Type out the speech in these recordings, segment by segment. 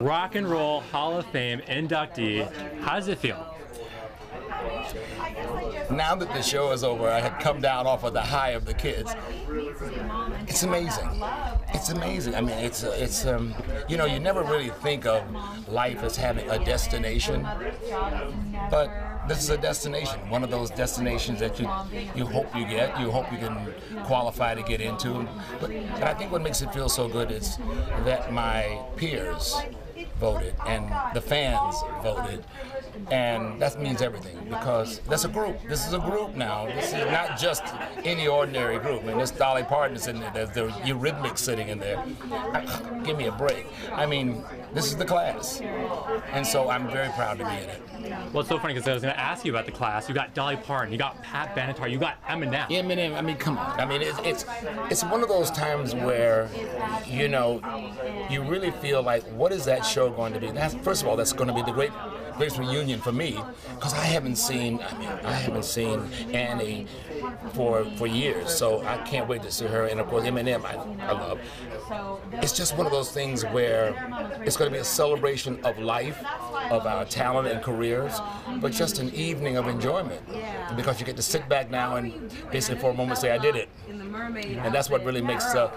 Rock and Roll Hall of Fame inductee. How does it feel? Now that the show is over, I had come down off of the high of the kids. It's amazing. It's amazing. I mean, it's you know, you never really think of life as having a destination, but this is a destination. One of those destinations that you hope you get, you hope you can qualify to get into. But I think what makes it feel so good is that my peers voted and the fans voted, and that means everything, because that's a group. This is a group now. This is not just any ordinary group. I mean, there's Dolly Parton's in there. There's the Eurythmics sitting in there. Give me a break. I mean, this is the class, and so I'm very proud to be in it. Well, it's so funny because I was going to ask you about the class. You got Dolly Parton, you got Pat Benatar, you got Eminem. Eminem. I mean, come on. I mean, it's one of those times where, you know, you really feel like, what is that show going to be? First of all, that's going to be the greatest reunion for me, because I haven't seen Annie for years, so I can't wait to see her. And of course, Eminem, I love. It's just one of those things where it's going to be a celebration of life, of our talent and careers, but just an evening of enjoyment, because you get to sit back now and basically for a moment say, I did it. And that's what really makes the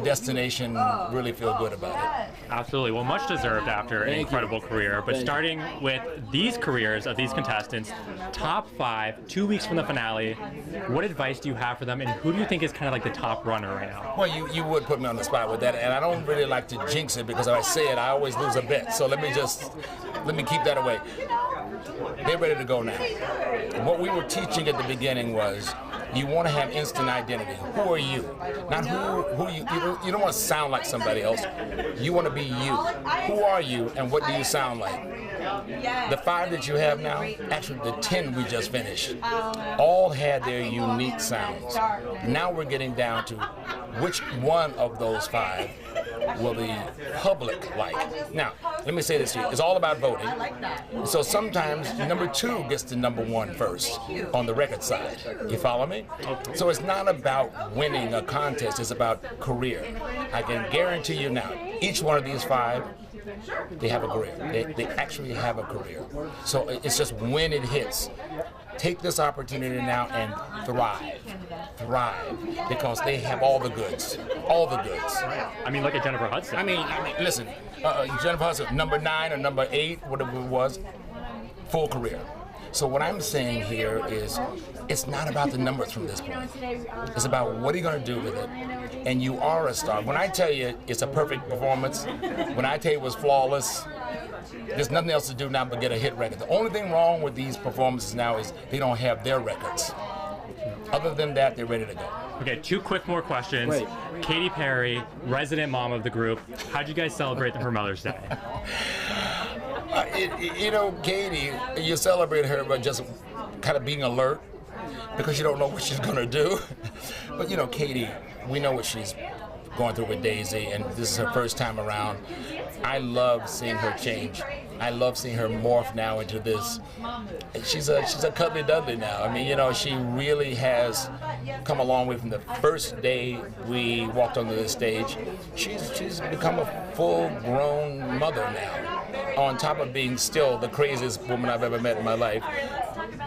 destination really feel good about it. Absolutely. Well, much deserved after an incredible career. But starting with these careers of these contestants, top 5, 2 weeks from the finale, what advice do you have for them, and who do you think is kind of like the top runner right now? Well, you would put me on the spot with that, and I don't really like to jinx it, because if I say it, I always lose a bet. So let me keep that away. They're ready to go now. What we were teaching at the beginning was, you want to have instant identity. Who are you? Not who you don't want to sound like somebody else. You want to be you. Who are you, and what do you sound like? The 5 that you have now, actually the 10 we just finished, all had their unique sounds. Now we're getting down to which one of those 5 will the public like. Now, let me say this to you. It's all about voting. So sometimes number 2 gets to number 1 first on the record side. You follow me? So it's not about winning a contest. It's about career. I can guarantee you now, each one of these 5, they have a career. They actually have a career. So it's just when it hits, take this opportunity now and thrive, because they have all the goods, I mean, look at Jennifer Hudson. I mean, listen, Jennifer Hudson, number 9 or number 8, whatever it was, full career. So what I'm saying here is, it's not about the numbers from this point. It's about what are you going to do with it. And you are a star. When I tell you it's a perfect performance, when I tell you it was flawless, there's nothing else to do now but get a hit record. The only thing wrong with these performances now is they don't have their records. Other than that, they're ready to go. Okay, 2 quick more questions. Great. Katy Perry, resident mom of the group. How'd you guys celebrate for Mother's Day? You know, Katy, you celebrate her by just kind of being alert, because you don't know what she's going to do. But you know, Katy, we know what she's going through with Daisy, and this is her first time around. I love seeing her change. I love seeing her morph now into this. She's a cuddly Dudley now. I mean, you know, she really has come a long way from the first day we walked onto this stage. She's become a full-grown mother now, on top of being still the craziest woman I've ever met in my life.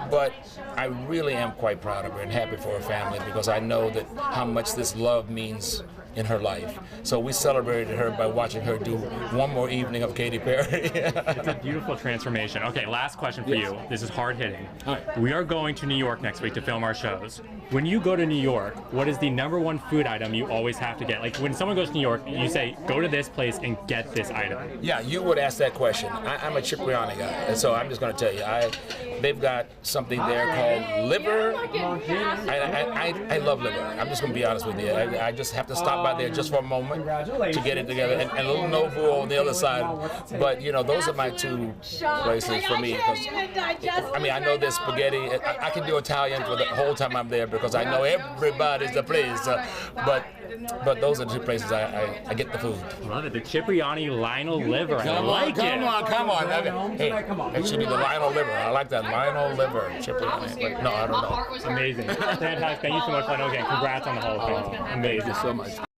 But I really am quite proud of her and happy for her family, because I know that how much this love means in her life. So we celebrated her by watching her do one more evening of Katy Perry. It's a beautiful transformation. Okay, last question for you. This is hard hitting. We are going to New York next week to film our shows. When you go to New York, what is the #1 food item you always have to get? Like when someone goes to New York, you say, go to this place and get this item. Yeah, you would ask that question. I'm a Cipriani guy, and so I'm just going to tell you, they've got something there called liver. I love liver. I'm just going to be honest with you. I just have to stop by there just for a moment to get it together, and a little Nobu on the other side. But you know, those are my 2 places for me. I mean, I know there's spaghetti. I can do Italian for the whole time I'm there, because I know everybody's the place. But those are the 2 places I get the food. Love it. The Cipriani Lionel liver. I like it. Come on. Hey, it should be the Lionel liver. I like that Lionel liver. Cipriani. No, I don't know. Amazing. Fantastic. Thank you so much, Lionel. Again, congrats on the Hall of Fame. Amazing. Thank you so much.